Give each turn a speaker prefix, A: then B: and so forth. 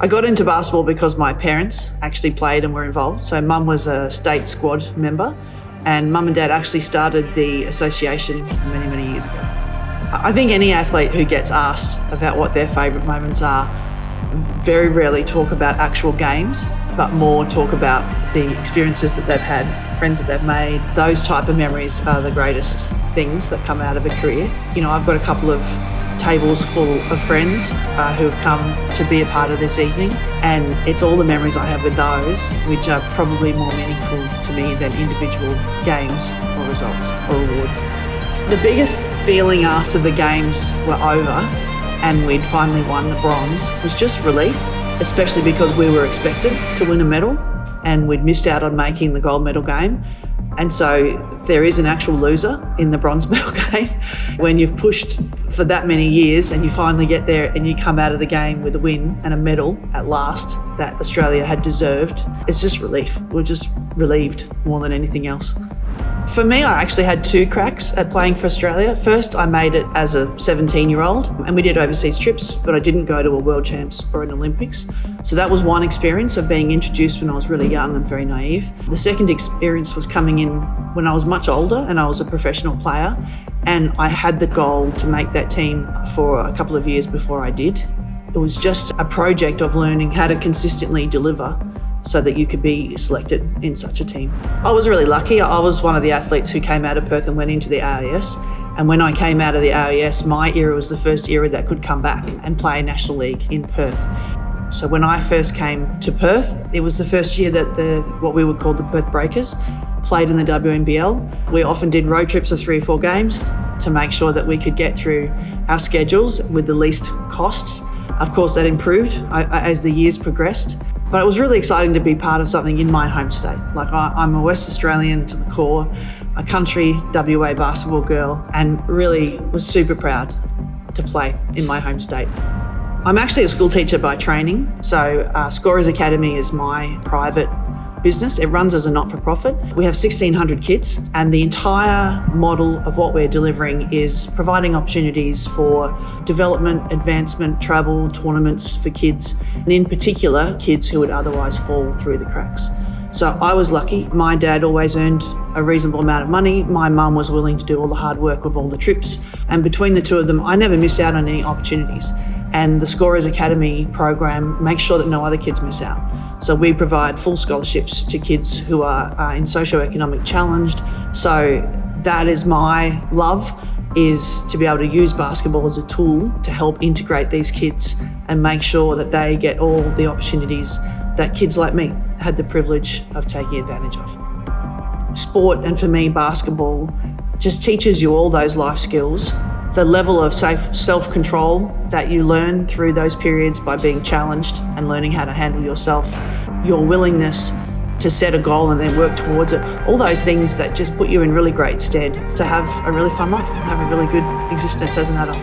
A: I got into basketball because my parents actually played and were involved. So mum was a state squad member and mum and dad actually started the association many, many years ago. I think any athlete who gets asked about what their favourite moments are very rarely talk about actual games, but more talk about the experiences that they've had, friends that they've made. Those type of memories are the greatest things that come out of a career. You know, I've got a couple of tables full of friends who have come to be a part of this evening, and it's all the memories I have with those which are probably more meaningful to me than individual games or results or awards. The biggest feeling after the games were over and we'd finally won the bronze was just relief, especially because we were expected to win a medal and we'd missed out on making the gold medal game. And so there is an actual loser in the bronze medal game. When you've pushed for that many years and you finally get there and you come out of the game with a win and a medal at last that Australia had deserved, it's just relief. We're just relieved more than anything else. For me, I actually had two cracks at playing for Australia. First, I made it as a 17-year-old and we did overseas trips, but I didn't go to a World Champs or an Olympics. So that was one experience of being introduced when I was really young and very naive. The second experience was coming in when I was much older and I was a professional player, and I had the goal to make that team for a couple of years before I did. It was just a project of learning how to consistently deliver so that you could be selected in such a team. I was really lucky. I was one of the athletes who came out of Perth and went into the AIS. And when I came out of the AIS, my era was the first era that could come back and play National League in Perth. So when I first came to Perth, it was the first year that what we would call the Perth Breakers played in the WNBL. We often did road trips of 3 or 4 games to make sure that we could get through our schedules with the least costs. Of course, that improved as the years progressed. But it was really exciting to be part of something in my home state. Like I'm a West Australian to the core, a country WA basketball girl, and really was super proud to play in my home state. I'm actually a school teacher by training, so Scorers Academy is my private business. It runs as a not-for-profit. We have 1,600 kids, and the entire model of what we're delivering is providing opportunities for development, advancement, travel, tournaments for kids, and in particular, kids who would otherwise fall through the cracks. So I was lucky. My dad always earned a reasonable amount of money. My mum was willing to do all the hard work of all the trips. And between the two of them, I never missed out on any opportunities. And the Scorers Academy program makes sure that no other kids miss out. So we provide full scholarships to kids who are in socioeconomic challenged. So that is my love, is to be able to use basketball as a tool to help integrate these kids and make sure that they get all the opportunities that kids like me had the privilege of taking advantage of. Sport, and for me, basketball, just teaches you all those life skills. The level of self-control that you learn through those periods by being challenged and learning how to handle yourself, your willingness to set a goal and then work towards it, all those things that just put you in really great stead to have a really fun life, have a really good existence as an adult.